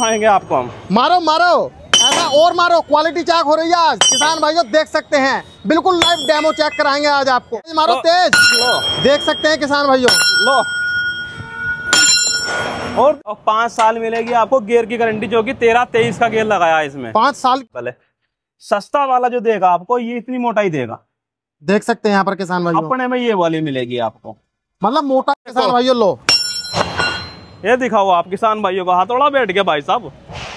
दिखाएंगे आपको हम। मारो मारो ऐसा और मारो, क्वालिटी चेक हो रही है आज किसान भाइयों, देख सकते हैं बिल्कुल लाइव डेमो चेक कराएंगे आज आपको। मारो तेज, देख सकते हैं किसान भाइयों। लो, और 5 साल मिलेगी आपको गियर की गारंटी, जो कि 13-23 का गियर लगाया है इसमें। 5 साल पहले सस्ता वाला जो देगा आपको, ये इतनी मोटाई देगा, देख सकते हैं यहाँ पर किसान भाइयों। अपने में ये वाली मिलेगी आपको, मतलब मोटा किसान भाइयों। लो ये दिखाओ आप किसान भाइयों को, हथौड़ा बैठ गया भाई साहब,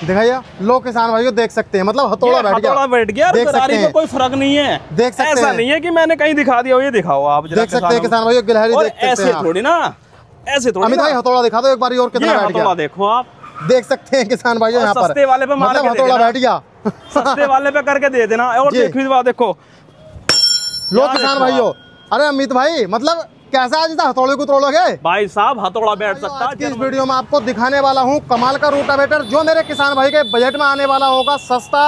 दिखाइए। लो किसान भाइयों देख सकते हैं, मतलब हथौड़ा बैठ गया, देख सकते हैं। कोई फर्क नहीं है, देख सकते ऐसा हैं। नहीं है कि मैंने कहीं दिखा दिया हो, ये दिखाओ आप, देख सकते हैं किसान भाइयों गिलहरी, देख सकते हैं। ऐसे थोड़ी ना, ऐसे थोड़ी। अमित भाई हथौड़ा दिखा दो एक बार और, कितना बैठ गया देखो आप, देख सकते हैं किसान भाइयों यहाँ पर। सस्ते वाले पे मतलब हथौड़ा बैठ गया, सस्ते वाले पे करके दे देना। और देखो लो किसान भाइयों। अरे अमित भाई मतलब कैसा आज हथौड़े को तोड़ोगे भाई साहब, हथौड़ा बैठ सकता है। इस वीडियो में आपको दिखाने वाला हूँ कमाल का रोटावेटर, जो मेरे किसान भाई के बजट में आने वाला होगा। सस्ता,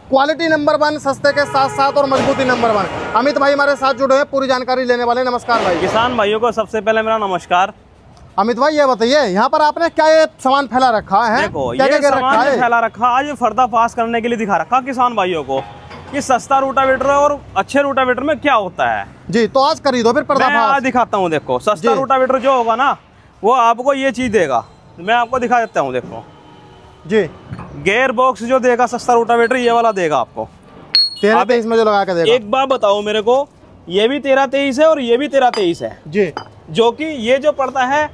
क्वालिटी नंबर 1, सस्ते के साथ साथ और मजबूती नंबर 1। अमित भाई हमारे साथ जुड़े हैं, पूरी जानकारी लेने वाले। नमस्कार भाई। किसान भाइयों को सबसे पहले मेरा नमस्कार। अमित भाई ये बताइए, यहाँ पर आपने क्या ये सामान फैला रखा है? देखो ये सामान फैला रखा, आज पर्दाफाश करने के लिए दिखा रखा किसान भाइयों को कि सस्ता रोटावेटर और अच्छे रोटावेटर में क्या होता है। जी तो आज खरीदो फिर पर्दाफाश। मैं दिखाता हूँ। देखो सस्ता रोटावेटर जो होगा ना, वो आपको ये चीज देगा, मैं आपको दिखा देता हूँ। देखो जी, गेयर बॉक्स जो देगा सस्ता रोटावेटर, ये वाला देगा आपको 13-23 में जो लगा के देगा। एक बात बताओ मेरे को, ये भी 13-23 है और ये भी 13-23 है जी, जो कि ये जो पड़ता है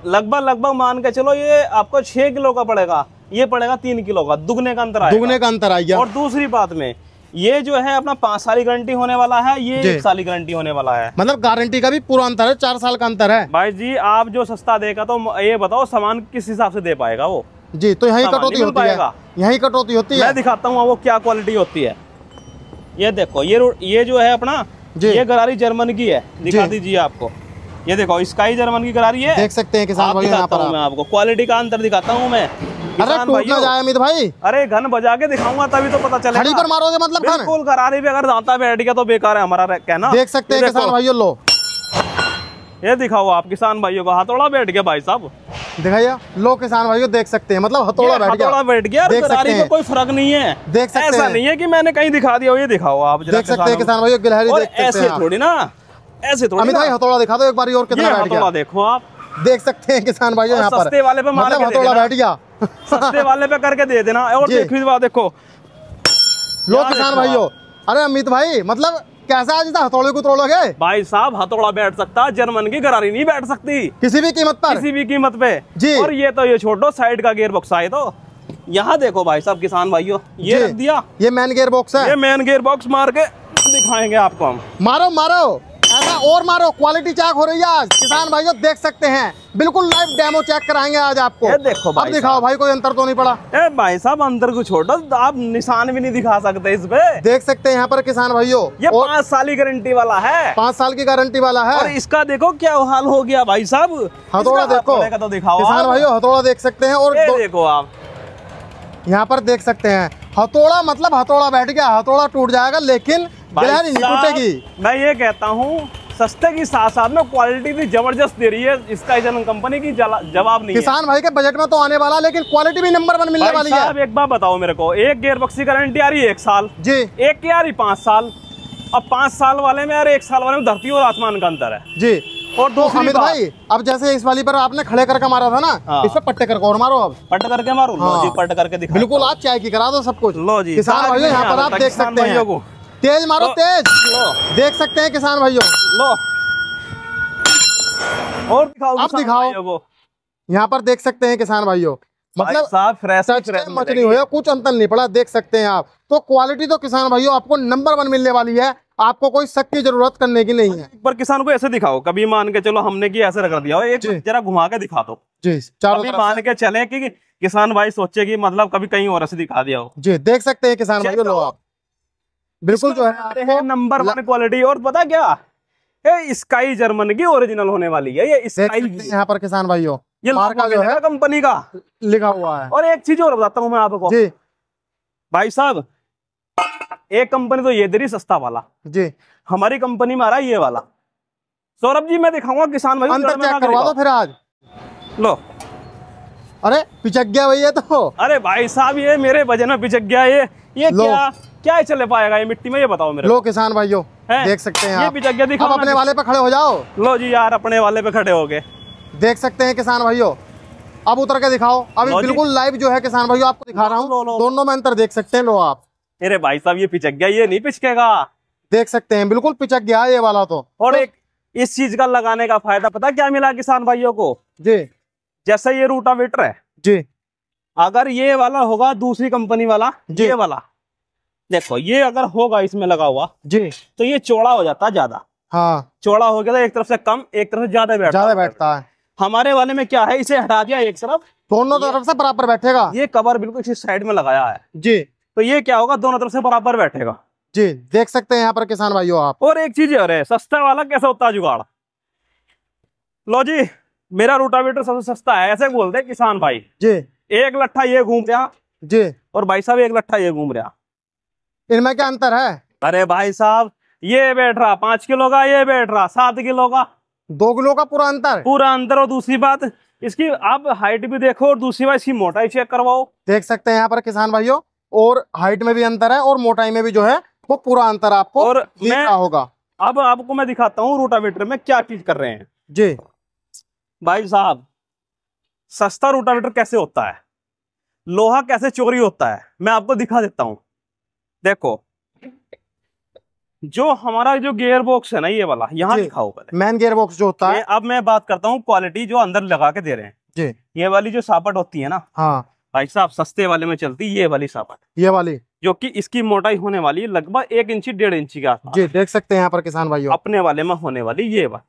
लगभग मान के चलो, ये आपको 6 किलो का पड़ेगा, ये पड़ेगा 3 किलो का, दुगने का अंतर आएगा। दुगने का अंतर आएगा। और दूसरी बात में, ये जो है अपना 5 साल की गारंटी होने वाला है, ये 1 साल की गारंटी होने वाला है। मतलब गारंटी का भी पूरा अंतर है, 4 साल का अंतर है। भाई जी आप जो सस्ता देगा, तो ये बताओ सामान किस हिसाब से दे पाएगा वो? जी तो यही कटौती होती है, यही कटौती होती है। मैं दिखाता हूँ वो क्या क्वालिटी होती है। ये देखो, ये जो है अपना, ये गरारी जर्मन की है, दिखा दीजिए आपको। ये देखो स्काई जर्मन की गरारी है, देख सकते हैं किसान भाई। यहाँ पर मैं आपको क्वालिटी का अंतर दिखाता हूँ मैं। अरे टूट ना जाए अमित भाई। अरे घन बजा के दिखाऊंगा तभी तो पता चलेगा। खड़ी पर मारोगे मतलब घन? बिल्कुल, गरारी पे अगर दांता बैठ गया तो बेकार है हमारा कहना। देख सकते हैं किसान भाइयों। लो ये दिखाओ आप किसान भाइयों को, हथौड़ा बैठ गया भाई साहब, दिखाइए। लो किसान भाइयों देख सकते हैं, मतलब हथौड़ा बैठ गया। देख सकते हैं, कोई फर्क नहीं है, देख सकते हैं। ऐसा नहीं है कि मैंने कहीं दिखा दिया हो, ये दिखाओ आप, देख सकते हैं किसान भाइयों गिलहरी, देख सकते हैं। ऐसे थोड़ी ना, ऐसे थोड़ी। अमित भाई हथौड़ा दिखा दो एक बार और, कितना बैठ गया देखो आप, देख सकते हैं किसान भाइयों यहाँ पर। सस्ते वाले पे मतलब हथौड़ा बैठ गया, सस्ते वाले पे करके दे देना। और देखो लो किसान भाइयों। अरे अमित भाई मतलब कैसा आज हथौड़े को तोड़ोगे? भाई साहब हथौड़ा बैठ सकता है, जर्मन की गरारी नहीं बैठ सकती किसी भी कीमत पर, किसी भी कीमत पे जी। और ये तो ये छोड़ो, साइड का गियर बॉक्स आए तो यहाँ देखो भाई साहब किसान भाइयों, ये रख दिया, ये मेन गियर बॉक्स है। ये मेन गियर बॉक्स मार के दिखाएंगे आपको हम। मारो मारो ऐसा और मारो, क्वालिटी चेक हो रही है आज किसान भाइयों, देख सकते हैं बिल्कुल लाइव डेमो चेक कराएंगे आज आपको। देखो भाई, अब दिखाओ भाई, कोई अंतर तो नहीं पड़ा? ए भाई साहब अंदर को छोड़ो, आप निशान भी नहीं दिखा सकते इस पे। देख सकते हैं यहाँ पर किसान भाइयों, ये 5 साल की गारंटी वाला है, 5 साल की गारंटी वाला है। और इसका देखो क्या हाल हो गया भाई साहब, हथौड़ा देखो तो दिखाओ किसान भाइयों, हथौड़ा देख सकते हैं। और देखो आप यहाँ पर देख सकते हैं हथौड़ा, मतलब हथौड़ा बैठ गया, हथौड़ा टूट जाएगा लेकिन गिलहरी नहीं टूटेगी। मैं ये कहता हूँ सस्ते की साथ साथ में क्वालिटी भी जबरदस्त दे रही है स्काई जर्मन कंपनी की, जवाब नहीं किसान भाई के बजट में तो आने वाला, लेकिन क्वालिटी भी नंबर 1 मिलने वाली है। एक बात बताओ मेरे को, एक गियर बॉक्स की गारंटी आ रही है 1 साल जी, एक की आ रही 5 साल। अब 5 साल वाले में और 1 साल वाले में धरती और आसमान का अंतर है जी। और तो अमित भाई अब जैसे इस वाली पर आपने खड़े करके मारा था ना, इस पर पट्टे करके और मारो। अब पट करके मारो। लो जी, पट करके दिखा, बिल्कुल आज चाय की करा दो सब कुछ। लो जी किसान भाइयों यहाँ पर आप देख सकते हैं, तेज मारो तेज, देख सकते हैं किसान भाइयों। लो और दिखाओ, अब दिखाओ, यहाँ पर देख सकते हैं किसान भाइयों, मतलब फ्रेश मछली हो, कुछ अंतर नहीं पड़ा, देख सकते हैं आप। तो क्वालिटी तो किसान भाइयों आपको नंबर 1 मिलने वाली है, आपको कोई शक की जरूरत करने की नहीं है। पर किसान को ऐसे दिखाओ, कभी मान के चलो हमने की ऐसे रख दिया, एक जरा घुमा के दिखा दो जी, कभी मान के चले कि किसान भाई सोचे कि मतलब कभी कहीं और ऐसे दिखा दिया हो जी। देख सकते हैं किसान भाइयों, लो आप बिल्कुल जो है नंबर 1 क्वालिटी। और पता क्या, ये स्काई जर्मन की ओरिजिनल होने वाली है, ये स्काई यहाँ पर किसान भाइयों, ये मार्का जो है कंपनी का लिखा हुआ है। और एक चीज और बताता हूँ मैं आपको जी भाई साहब, एक कंपनी तो ये दे रही सस्ता वाला जी, हमारी कंपनी में आ रहा है ये वाला। सौरभ जी मैं दिखाऊंगा किसान भाई, अंतर चेक करवा दो फिर आज। लो अरे पिचक गया भैया तो। अरे भाई साहब ये मेरे वजन में पिचक गया ये क्या क्या चले पाएगा ये मिट्टी में, ये बताओ मेरे लो किसान भाइयों है? देख सकते हैं ये आप। पिचक गया, दिखाओ अब अपने वाले पे खड़े हो जाओ। लो जी यार अपने वाले पे खड़े हो गए, देख सकते हैं किसान भाइयों। अब उतर के दिखाओ, अभी बिल्कुल लाइव जो है किसान भाइयों आपको दिखा रहा हूँ, दोनों में अंतर देख सकते हैं। लो आप, अरे भाई साहब ये पिचक गया, ये नहीं पिचकेगा, देख सकते हैं बिल्कुल पिचक गया ये वाला तो। और एक इस चीज का लगाने का फायदा पता क्या मिला किसान भाइयों को जी? जैसे ये रूटावेटर है जी, अगर ये वाला होगा दूसरी कंपनी वाला, ये वाला देखो ये अगर होगा इसमें लगा हुआ जी तो ये चौड़ा हो जाता है ज्यादा। हाँ, चौड़ा हो गया तो एक तरफ से कम एक तरफ से ज्यादा बैठता है। हमारे वाले में क्या है, इसे हटा दिया एक तरफ, दोनों तरफ से बराबर बैठेगा। ये कवर बिल्कुल इसी साइड में लगाया है जी, तो ये क्या होगा दोनों तरफ से बराबर बैठेगा। जी देख सकते हैं यहाँ पर किसान भाइयों आप। और एक चीज और है, सस्ता वाला कैसा होता है जुगाड़। लो जी मेरा रोटावेटर सबसे सस्ता है ऐसे बोलते हैं किसान भाई जी। एक लट्ठा ये घूम रहा जी, और भाई साहब एक लट्ठा ये घूम रहा, इनमें क्या अंतर है? अरे भाई साहब ये बैठ रहा 5 किलो का, ये बैठ रहा 7 किलो का, 2 किलो का पूरा अंतर। और दूसरी बात इसकी आप हाइट भी देखो और दूसरी बात इसकी मोटाई चेक करवाओ। देख सकते हैं यहाँ पर किसान भाइयों, और हाइट में भी अंतर है और मोटाई में भी जो है वो पूरा अंतर आपको और दिख रहा होगा। अब आपको मैं दिखाता हूँ रोटावेटर में क्या चीज कर रहे हैं। जी भाई साहब सस्ता रोटावेटर कैसे होता है, लोहा कैसे चोरी होता है, मैं आपको दिखा देता हूं। देखो जो हमारा जो गियर बॉक्स है ना ये वाला, यहाँ दिखाओ पहले मैन गियर बॉक्स जो होता है। अब मैं बात करता हूँ क्वालिटी जो अंदर लगा के दे रहे हैं जी। ये वाली जो सापट होती है ना, हाँ भाई साहब सस्ते वाले में चलती ये वाली सापट, ये वाली जो कि इसकी मोटाई होने वाली है लगभग 1 इंची 1.5 इंची के आसपास। जी देख सकते हैं यहाँ पर किसान भाइयों। अपने वाले में होने वाली ये वाली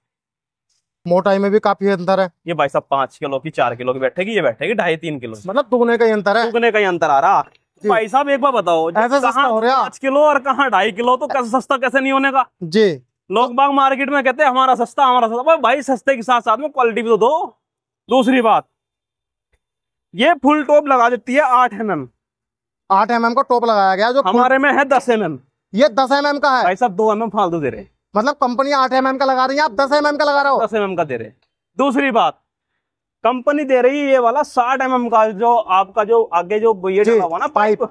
मोटाई में भी काफी अंतर है। ये भाई साहब 5 किलो की 4 किलो की बैठेगी, ये बैठेगी 2.5-3 किलो, मतलब दुगने का ही अंतर है। दुगने का ही अंतर आ रहा। भाई साहब एक बार बताओ ऐसा सस्ता हो रहा 5 किलो और कहाँ 2.5 किलो, तो कैसे सस्ता कैसे नहीं होने का। जी, लोग बाग मार्केट में कहते हैं हमारा सस्ता, भाई सस्ते के साथ साथ में क्वालिटी भी तो दो। दूसरी बात ये फुल टॉप लगा देती है 8 mm। 8 mm का टॉप लगाया गया, जो हमारे में है 10 mm। ये 10 mm का है। भाई साहब 2 mm फालतू दे रहे, मतलब कंपनी 8 mm का लगा रही है, आप 10 mm का लगा रहे हो। 10 mm का दे रहे। दूसरी बात कंपनी दे रही है ये वाला 60 mm का, जो आपका जो आगे जो ये लगा हुआ ना पाइप,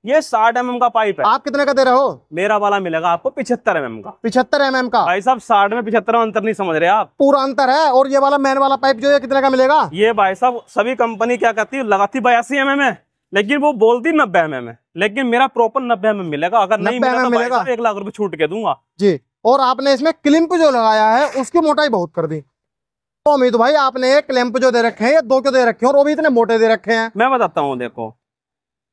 ये 60 mm का पाइप है। आप कितने का दे रहे हो? मेरा वाला मिलेगा आपको 75 mm का। 75 mm का। भाई साहब 60 में 75 में अंतर नहीं समझ रहे आप, पूरा अंतर है। और ये वाला मैन वाला पाइप जो है कितने का मिलेगा? ये भाई साहब सभी कंपनी क्या कहती है, लगाती 82 mm है लेकिन वो बोलती 90 mm है, लेकिन मेरा प्रॉपर 90 mm मिलेगा। अगर नहीं मिलेगा तो भाई साहब 1 लाख रुपए छूट के दूंगा जी। और आपने इसमें क्लिंप जो लगाया है उसकी मोटाई बहुत कर दी। तो अमित भाई आपने क्लैंप जो दे रखे हैं ये 2 क्यों दे रखे हैं, और वो भी इतने मोटे दे रखे हैं? मैं बताता हूँ, देखो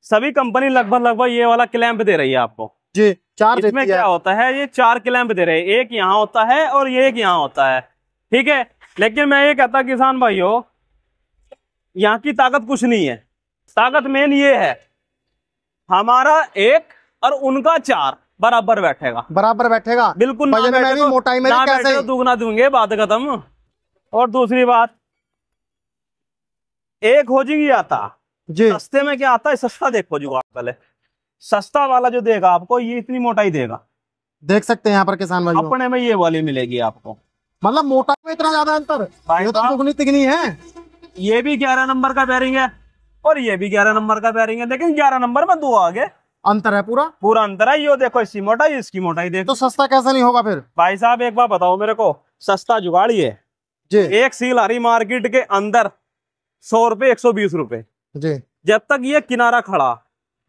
सभी कंपनी लगभग ये वाला क्लैंप दे रही है आपको जी। 4 इसमें क्या होता है, ये 4 क्लैंप दे रहे हैं, एक यहाँ होता है और ये एक यहाँ होता है, ठीक है। लेकिन मैं ये कहता किसान भाइयों यहाँ की ताकत कुछ नहीं है, ताकत मेन ये है हमारा 1 और उनका 4 बराबर बैठेगा बिल्कुल। वजन में भी मोटाई में भी कैसे दुगना दूंगे, बात खत्म। और दूसरी बात एक हो जी आता जी। सस्ते में क्या आता है, सस्ता देखो जुगाड़ पहले, सस्ता वाला जो देगा आपको ये इतनी मोटाई देगा। देख सकते हैं यहाँ पर किसान भाई, अपने में ये वाली मिलेगी आपको, मतलब मोटाई में इतना ज्यादा अंतर, ये तो दुगनी तिगनी है। ये भी 11 नंबर का बेरिंग है और ये भी 11 नंबर का बेरिंग है, लेकिन 11 नंबर में 2 आगे अंतर है, पूरा अंतर है। ये देखो इसकी मोटाई इसकी मोटाई देखो, तो सस्ता कैसा नहीं होगा फिर? भाई साहब एक बार बताओ मेरे को, सस्ता जुगाड़ ये जी। एक सील आ रही मार्केट के अंदर 100 रुपए 120 रुपए जी। जब तक ये किनारा खड़ा,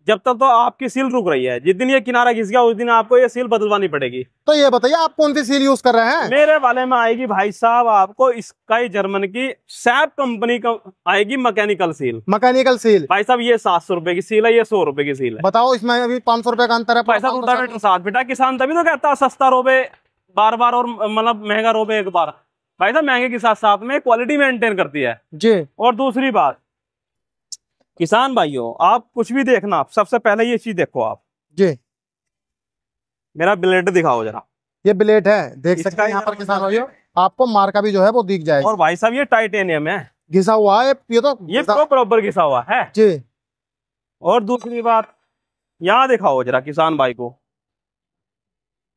जब तक तो आपकी सील रुक रही है, जिस दिन ये किनारा घिस गया उस दिन आपको ये सील बदलवानी पड़ेगी। तो ये बताइए आप कौन सी सील यूज कर रहे हैं? मेरे वाले में आएगी भाई साहब आपको स्काई जर्मन की सैप कंपनी का आएगी मैकेनिकल सील। भाई साहब ये 700 रुपए की सील है, ये 100 रुपए की सील है। बताओ इसमें अभी 500 रुपए का अंतर है। भाई साहब रोटावेटर साथ बेटा, किसान तभी तो कहता सस्ता रोबे बार और मतलब महंगा रोबे एक बार। भाई साहब महंगे के साथ साथ में क्वालिटी मेंटेन करती है जी। और दूसरी बात किसान भाइयों आप कुछ भी देखना, सबसे पहले ये चीज देखो आप जी। मेरा ब्लेड दिखाओ जरा, ये ब्लेड है, देख सकते हैं यहाँ पर किसान भाइयों, आपको मार्का भी जो है वो दिख जाएगा। और भाई साहब ये टाइटेनियम है, घिसा हुआ है ये तो, ये प्रॉपर घिसा हुआ है जी। और दूसरी बात यहाँ दिखाओ जरा किसान भाई को,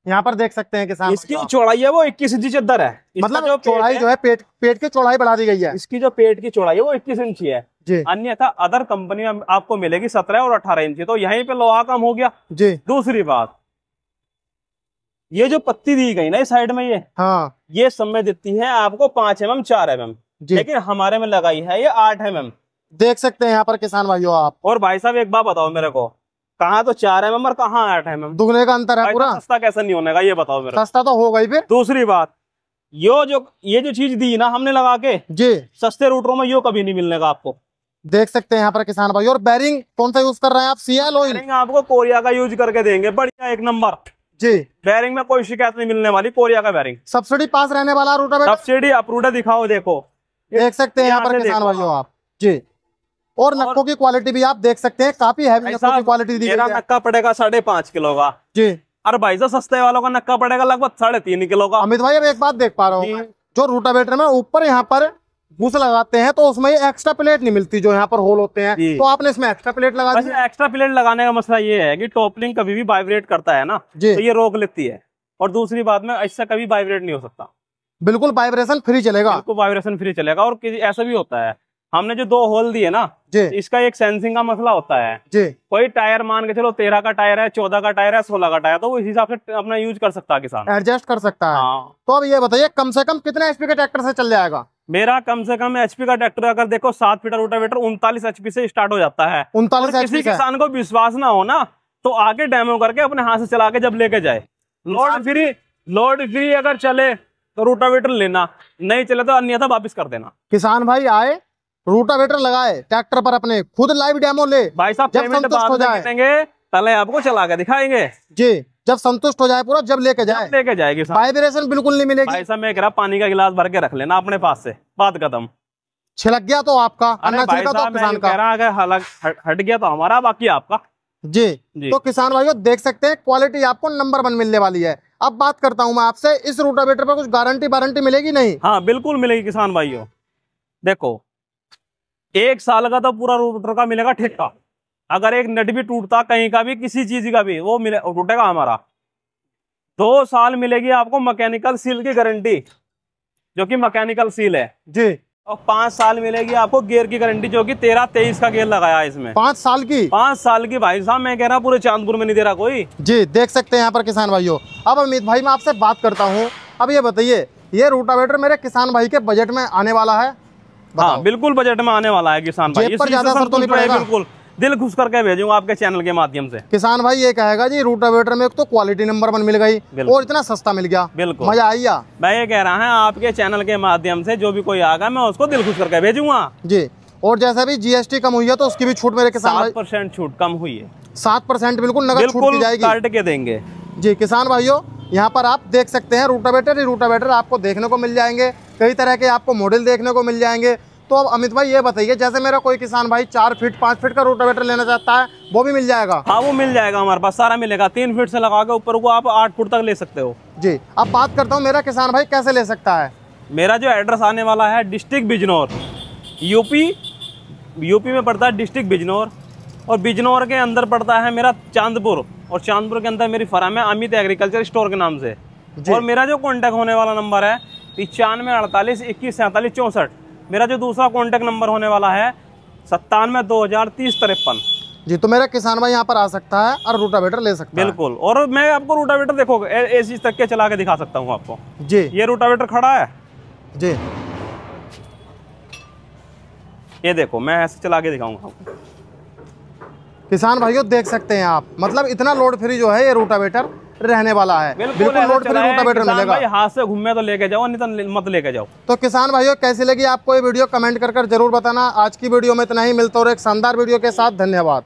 यहाँ पर देख सकते हैं किसान, इसकी चौड़ाई है वो 21 इंची चद्दर है। मतलब जो चौड़ाई जो है पेट की चौड़ाई बढ़ा दी गई है। इसकी जो पेट की चौड़ाई है वो 21 इंची है, जी अन्यथा अदर कंपनी में आपको मिलेगी 17 और 18 इंच की, तो यहीं पे लोहा कम हो गया जी। दूसरी बात, ये जो पत्ती दी गई ना इस साइड में, ये सब में देती है आपको 5 mm 4 mm, लेकिन हमारे में लगाई है ये 8 mm। देख सकते हैं यहाँ पर किसान भाइयों आप। और भाई साहब एक बात बताओ मेरे को, कहाँ तो 4 mm और कहाँ 8 mm, दुगने का अंतर है पूरा। सस्ता कैसे नहीं होने का ये बताओ मेरे। सस्ता तो होगा ही। फिर दूसरी बात, ये जो चीज दी ना हमने लगा के जी, सस्ते रूटरों में यो कभी नहीं मिलने का आपको। देख सकते हैं यहाँ पर किसान भाई। और बैरिंग कौन सा यूज कर रहे हैं आप? सीएल ऑयल? बैरिंग आपको कोरिया का यूज करके देंगे, बढ़िया एक नंबर जी। बैरिंग में कोई शिकायत नहीं मिलने वाली, कोरिया का बैरिंग। सब्सिडी पास रहने वाला रोटावेटर? सब्सिडी अप्रूव्ड दिखाओ, देखो देख सकते हैं यहाँ पर किसान भाइयों आप जी। और नक्कों की क्वालिटी भी आप देख सकते हैं, काफी हैवी नक्कों की क्वालिटी दी गई है। नक्का पड़ेगा 5.5 किलो का जी। और भाई साहब सस्ते वालों का नक्का पड़ेगा लगभग 3.5 किलो का। अमित भाई अब एक बात देख पा रहा हूँ, जो रोटावेटर में ऊपर यहाँ पर घुस लगाते हैं तो उसमें एक्स्ट्रा प्लेट नहीं मिलती, जो यहाँ पर होल होते हैं, तो आपने इसमें एक्स्ट्रा प्लेट लगा दी। एक्स्ट्रा प्लेट लगाने का मसला ये है कि टॉपलिंग कभी भी वाइब्रेट करता है ना, तो ये रोक लेती है। और दूसरी बात में इससे कभी वाइब्रेट नहीं हो सकता, बिल्कुल वाइब्रेशन फ्री चलेगा। बिल्कुल वाइब्रेशन फ्री चलेगा। और ऐसा भी होता है, हमने जो 2 होल दिए ना जी, इसका एक सेंसिंग का मसला होता है जी। कोई टायर मान के चलो 13 का टायर है, 14 का टायर है, 16 का टायर, तो वो इस हिसाब से अपना यूज कर सकता है, किसान एडजस्ट कर सकता है। तो अब ये बताइए कम से कम कितने एचपी के ट्रैक्टर से चल जाएगा? मेरा कम से कम एचपी का ट्रैक्टर अगर देखो 7 फीटर रोटावेटर 39 एचपी से स्टार्ट हो जाता है। 39 किसी किसान को विश्वास ना हो ना तो आगे डेमो करके अपने हाथ से चला के जब लेके जाए, लोड फ्री अगर चले तो रोटावेटर लेना, नहीं चले तो अन्यथा वापस कर देना। किसान भाई आए, रोटावेटर लगाए ट्रैक्टर पर, अपने खुद लाइव डेमो ले। भाई साहब पेमेंट बाद में देंगे, पहले आपको चला के दिखाएंगे जी। जब संतुष्ट हो जाए पूरा, जब लेके जाएगी, वाइब्रेशन बिल्कुल नहीं मिलेगी। भाई साहब मैं कह रहा पानी का गिलास भर के रख लेना अपने पास से, बात खत्म। छिलक गया तो आपका, अन्ना छिलका तो किसान का, हट गया तो हमारा, बाकी आपका जी। तो किसान भाइयों देख सकते हैं क्वालिटी आपको नंबर 1 मिलने वाली है। अब बात करता हूं मैं आपसे, इस रोटावेटर पर कुछ गारंटी मिलेगी नहीं? हाँ बिल्कुल मिलेगी किसान भाइयों। देखो 1 साल का तो पूरा रोटर का मिलेगा ठेका, अगर एक नट भी टूटता कहीं का भी, किसी चीज का भी, वो टूटेगा हमारा। 2 साल मिलेगी आपको मैकेनिकल सील की गारंटी, जो कि मैकेनिकल सील है जी। और 5 साल मिलेगी आपको गियर की गारंटी, जो कि 13-23 का गियर लगाया है इसमें। 5 साल की? 5 साल की भाई साहब, मैं कह रहा पूरे चांदपुर में नहीं दे रहा कोई जी। देख सकते हैं यहाँ पर किसान भाइयों। अब अमित भाई मैं आपसे बात करता हूँ, अब ये बताइए ये रोटावेटर मेरे किसान भाई के बजट में आने वाला है? हाँ बिल्कुल बजट में आने वाला है किसान भाई, पर ज्यादा असर तो नहीं पड़ेगा? बिल्कुल दिल खुश करके भेजूंगा आपके चैनल के माध्यम से। किसान भाई ये कहेगा जी रोटावेटर में तो क्वालिटी नंबर 1 मिल गई और इतना सस्ता मिल गया, बिल्कुल मजा आया। मैं ये कह रहा है आपके चैनल के माध्यम से जो भी कोई आगा मैं उसको दिल खुश करके भेजूंगा जी। और जैसा भी जीएसटी कम हुई है तो उसकी भी छूट मेरे किसान 7% छूट कम हुई है। 7% बिल्कुल नगद छूट की जाएगी, काट के देंगे जी। किसान भाइयों यहाँ पर आप देख सकते हैं रोटावेटर आपको देखने को मिल जाएंगे, कई तरह के आपको मॉडल देखने को मिल जाएंगे। तो अब अमित भाई ये बताइए, जैसे मेरा कोई किसान भाई 4 फीट 5 फीट का रोटावेटर लेना चाहता है, वो भी मिल जाएगा? हाँ वो मिल जाएगा, हमारे पास सारा मिलेगा। 3 फीट से लगा के ऊपर को आप 8 फुट तक ले सकते हो जी। अब बात करता हूँ मेरा किसान भाई कैसे ले सकता है? मेरा जो एड्रेस आने वाला है डिस्ट्रिक्ट बिजनौर, यूपी में पड़ता है डिस्ट्रिक्ट बिजनौर, और बिजनौर के अंदर पड़ता है मेरा चांदपुर, और चांदपुर के अंदर मेरी फर्म है अमित एग्रीकल्चर स्टोर के नाम से। और मेरा जो कॉन्टैक्ट होने वाला नंबर है 95 48 21 47 64। मेरा जो दूसरा कॉन्टैक्ट नंबर होने वाला है 97 2000 30 53 जी। तो मेरा किसान भाई यहाँ पर आ सकता है और रोटावेटर ले सकता है, बिल्कुल। और मैं आपको रोटावेटर देखो ऐसी तक के चला के दिखा सकता हूँ आपको जी। ये रोटावेटर खड़ा है जी, ये देखो मैं ऐसे चला के दिखाऊंगा आपको। किसान भाइयों देख सकते हैं आप, मतलब इतना लोड फ्री जो है ये रोटावेटर रहने वाला है, बिल्कुल लोड फ्री रोटावेटर मिलेगा। भाई हाथ से घूमे तो लेके जाओ, नहीं तो मत लेके जाओ। तो किसान भाइयों कैसी लगी आपको ये वीडियो कमेंट कर जरूर बताना। आज की वीडियो में इतना ही, मिलता और एक शानदार वीडियो के साथ। धन्यवाद।